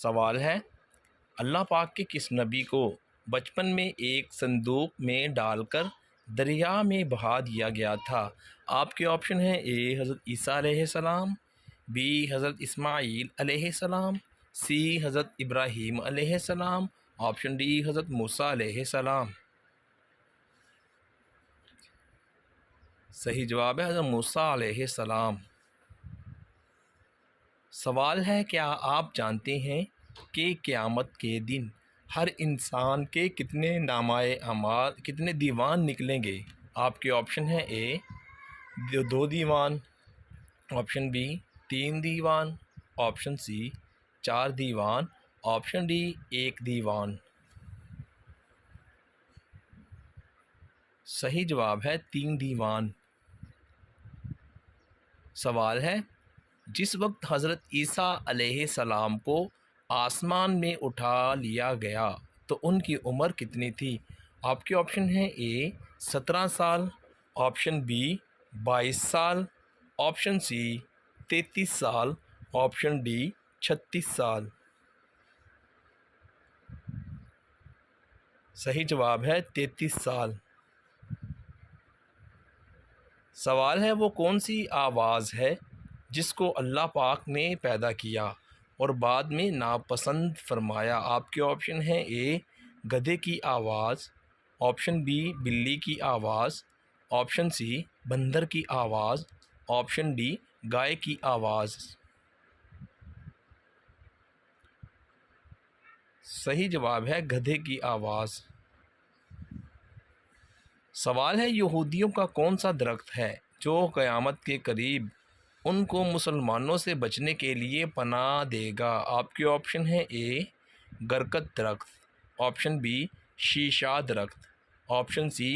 سوال ہے، اللہ پاک کے کس نبی کو بچپن میں ایک صندوق میں ڈال کر دریا میں بہا دیا گیا تھا؟ آپ کے آپشن ہیں: اے حضرت عیسیٰ علیہ السلام، بی حضرت اسماعیل علیہ السلام، سی حضرت ابراہیم علیہ السلام، آپشن ڈی حضرت موسیٰ علیہ السلام۔ صحیح جواب ہے حضرت موسیٰ علیہ السلام۔ سوال ہے، کیا آپ جانتے ہیں کہ قیامت کے دن ہر انسان کے کتنے نامۂ اعمال کتنے دیوان نکلیں گے؟ آپ کے آپشن ہیں: اے 2 دیوان، آپشن بی 3 دیوان، آپشن سی 4 دیوان، آپشن ڈی 1 دیوان۔ صحیح جواب ہے 3 دیوان۔ سوال ہے، جس وقت حضرت عیسیٰ علیہ السلام کو آسمان میں اٹھا لیا گیا تو ان کی عمر کتنی تھی؟ آپ کے آپشن ہیں: اے 17 سال، آپشن بی 22 سال، آپشن سی 33 سال، آپشن ڈی 36 سال۔ صحیح جواب ہے 33 سال۔ سوال ہے، وہ کون سی آواز ہے جس کو اللہ پاک نے پیدا کیا اور بعد میں ناپسند فرمایا؟ آپ کے آپشن ہیں: اے گدھے کی آواز، آپشن بی بلی کی آواز، آپشن سی بندر کی آواز، آپشن ڈی گائے کی آواز۔ صحیح جواب ہے گدھے کی آواز۔ سوال ہے، یہودیوں کا کون سا درخت ہے جو قیامت کے قریب ان کو مسلمانوں سے بچنے کے لیے پناہ دے گا؟ آپ کے آپشن ہیں: اے گرکت درخت، آپشن بی شیشہ درخت، آپشن سی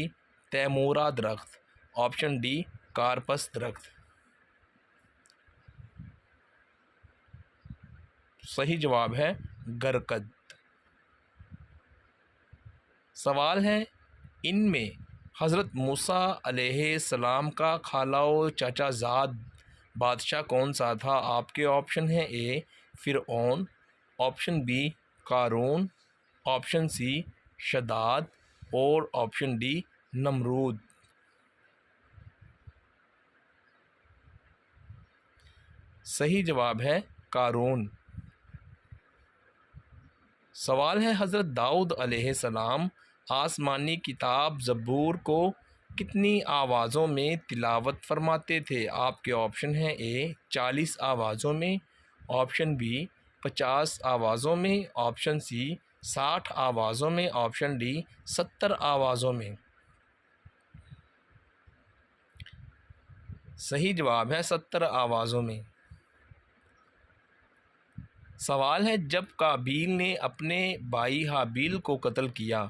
تیمورا درخت، آپشن ڈی کارپس درخت۔ صحیح جواب ہے گرکت۔ سوال ہے، ان میں حضرت موسیٰ علیہ السلام کا خالہ و چچا زاد بادشاہ کون سا تھا؟ آپ کے آپشن ہیں: اے فرعون، آپشن بی قارون، آپشن سی شداد اور آپشن ڈی نمرود۔ صحیح جواب ہے قارون۔ سوال ہے، حضرت داؤد علیہ السلام آسمانی کتاب زبور کو کتنی آوازوں میں تلاوت فرماتے تھے؟ آپ کے آپشن ہیں: اے 40 آوازوں میں، آپشن بی 50 آوازوں میں، آپشن سی 60 آوازوں میں، آپشن ڈی 70 آوازوں میں۔ صحیح جواب ہے 70 آوازوں میں۔ سوال ہے، جب قابیل نے اپنے بھائی حابیل کو قتل کیا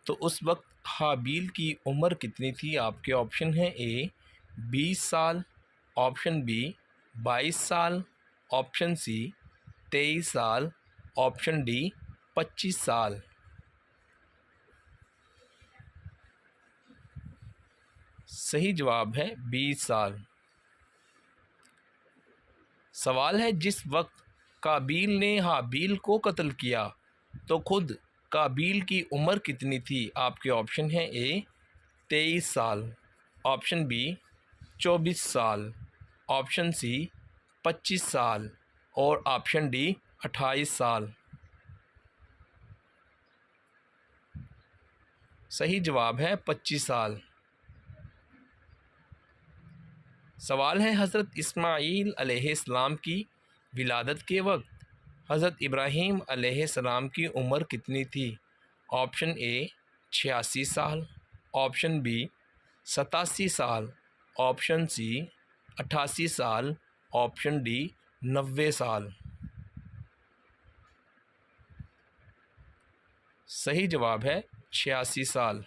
تو اس وقت حابیل کی عمر کتنی تھی؟ آپ کے آپشن ہیں: اے 20 سال، آپشن بی 22 سال، آپشن سی 23 سال، آپشن ڈی 25 سال۔ صحیح جواب ہے 20 سال۔ سوال ہے، جس وقت قابیل نے حابیل کو قتل کیا تو خود قابیل کی عمر کتنی تھی؟ آپ کے آپشن ہیں: اے 23 سال، آپشن بی 24 سال، آپشن سی 25 سال اور آپشن ڈی 28 سال۔ صحیح جواب ہے 25 سال۔ سوال ہے، حضرت اسماعیل علیہ السلام کی ولادت کے وقت حضرت ابراہیم علیہ السلام کی عمر کتنی تھی؟ آپشن اے 86 سال، آپشن بی 87 سال، آپشن سی 88 سال، آپشن ڈی 90 سال۔ صحیح جواب ہے 86 سال۔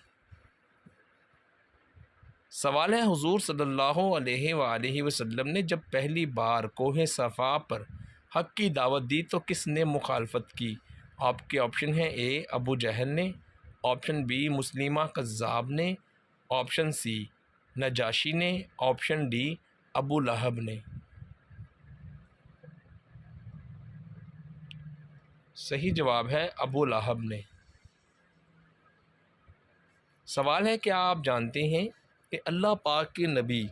سوال ہے، حضور صلی اللہ علیہ وآلہ وسلم نے جب پہلی بار کوہ صفا پر حق کی دعوت دی تو کس نے مخالفت کی؟ آپ کے آپشن ہیں: اے ابو جہل نے، آپشن بی مسلمہ کذاب نے، آپشن سی نجاشی نے، آپشن ڈی ابو لہب نے۔ صحیح جواب ہے ابو لہب نے۔ سوال ہے کیا آپ جانتے ہیں کہ اللہ پاک کے نبی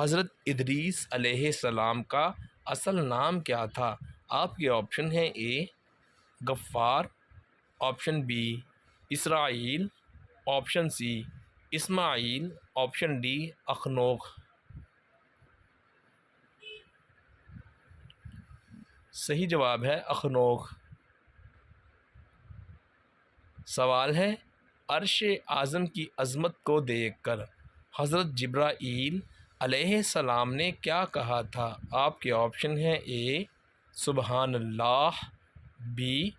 حضرت ادریس علیہ السلام کا اصل نام کیا تھا؟ آپ کے آپشن ہیں اے غفار، آپشن بی اسرائیل، آپشن سی اسماعیل، آپشن ڈی اخنوخ۔ صحیح جواب ہے اخنوخ۔ سوال ہے عرش اعظم کی عظمت کو دیکھ کر حضرت جبرائیل علیہ السلام نے کیا کہا تھا؟ آپ کے آپشن ہیں اے سبحان اللہ، بی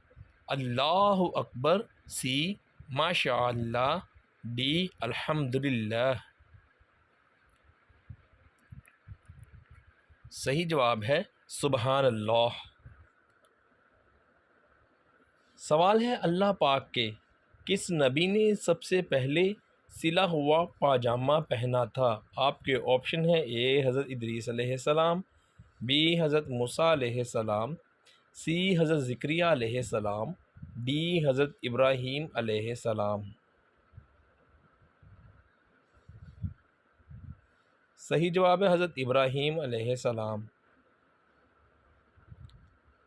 اللہ اکبر، سی ماشاء اللہ، ڈی الحمدللہ۔ صحیح جواب ہے سبحان اللہ۔ سوال ہے اللہ پاک کے کس نبی نے سب سے پہلے سلا ہوا پاجامہ پہنا تھا؟ آپ کے آپشن ہیں اے حضرت ادریس علیہ السلام، بی حضرت موسیٰ علیہ السلام، سی حضرت زکریا علیہ السلام، ڈی حضرت ابراہیم علیہ السلام۔ صحیح جواب ہے حضرت ابراہیم علیہ السلام۔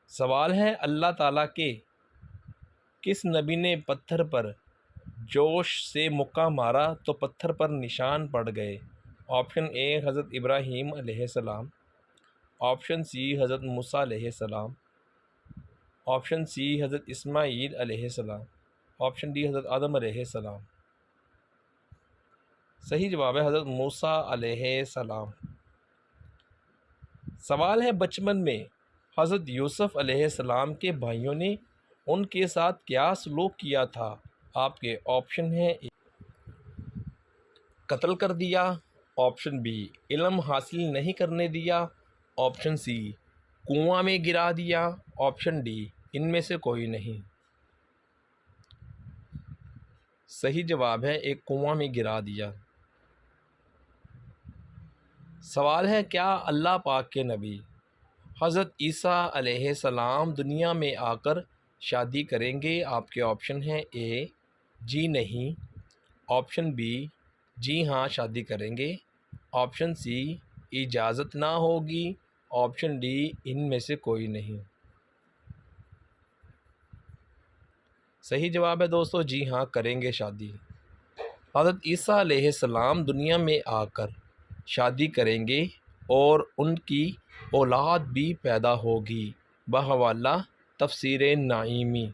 سوال ہے اللہ تعالیٰ کے کس نبی نے پتھر پر جوش سے مکہ مارا تو پتھر پر نشان پڑ گئے؟ آپشن اے حضرت ابراہیم علیہ السلام، آپشن سی حضرت موسیٰ علیہ السلام، آپشن سی حضرت اسماعیل علیہ السلام، آپشن ڈی حضرت آدم علیہ السلام۔ صحیح جواب ہے حضرت موسیٰ علیہ السلام۔ سوال ہے بچپن میں حضرت یوسف علیہ السلام کے بھائیوں نے ان کے ساتھ کیا سلوک کیا تھا؟ آپ کے آپشن ہیں قتل کر دیا، آپشن بی علم حاصل نہیں کرنے دیا، آپشن سی کنواں میں گرا دیا، آپشن ڈی ان میں سے کوئی نہیں۔ صحیح جواب ہے ایک کنواں میں گرا دیا۔ سوال ہے کیا اللہ پاک کے نبی حضرت عیسیٰ علیہ السلام دنیا میں آ کر شادی کریں گے؟ آپ کے آپشن ہیں اے جی نہیں، آپشن بی جی ہاں شادی کریں گے، آپشن سی اجازت نہ ہوگی، آپشن ڈی ان میں سے کوئی نہیں۔ صحیح جواب ہے دوستو جی ہاں کریں گے شادی۔ حضرت عیسیٰ علیہ السلام دنیا میں آ کر شادی کریں گے اور ان کی اولاد بھی پیدا ہوگی بحوالہ تفسیر نعیمی۔